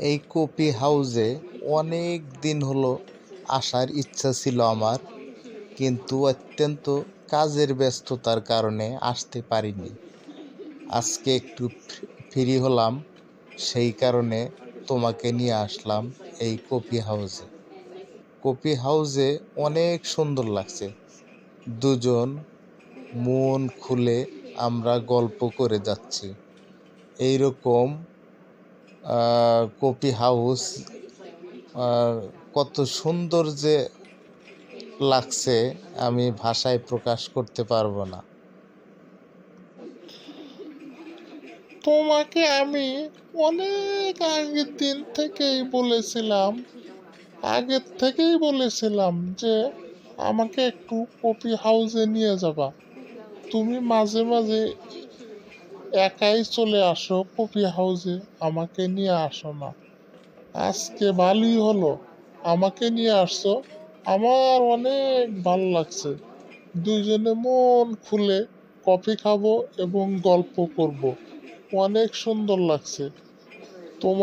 এই কফি হাউসে অনেক দিন হলো আসার ইচ্ছা ছিল আমার, কিন্তু অত্যন্ত কাজের ব্যস্ততার কারণে আসতে পারিনি। আজকে একটু ফ্রি হলাম, সেই কারণে তোমাকে নিয়ে আসলাম এই কফি হাউসে। কফি হাউসে অনেক সুন্দর লাগছে। দুজন মন খুলে আমরা গল্প করে যাচ্ছি। এইরকম কফি হাউস কত সুন্দর যে লাগছে, আমি ভাষায় প্রকাশ করতে পারবো না। তোমাকে আমি অনেক আগের থেকেই বলেছিলাম যে আমাকে একটু কফি হাউসে নিয়ে যাবা। তুমি মাঝে মাঝে একাই চলে আসো কফি হাউসে, আমাকে নিয়ে আসো না। আজকে ভালোই হলো, আমাকে নিয়ে আসছো। আমার অনেক ভালো লাগছে। দুইজনে মন খুলে কফি খাবো এবং গল্প করব। অনেক সুন্দর লাগছে। তোমার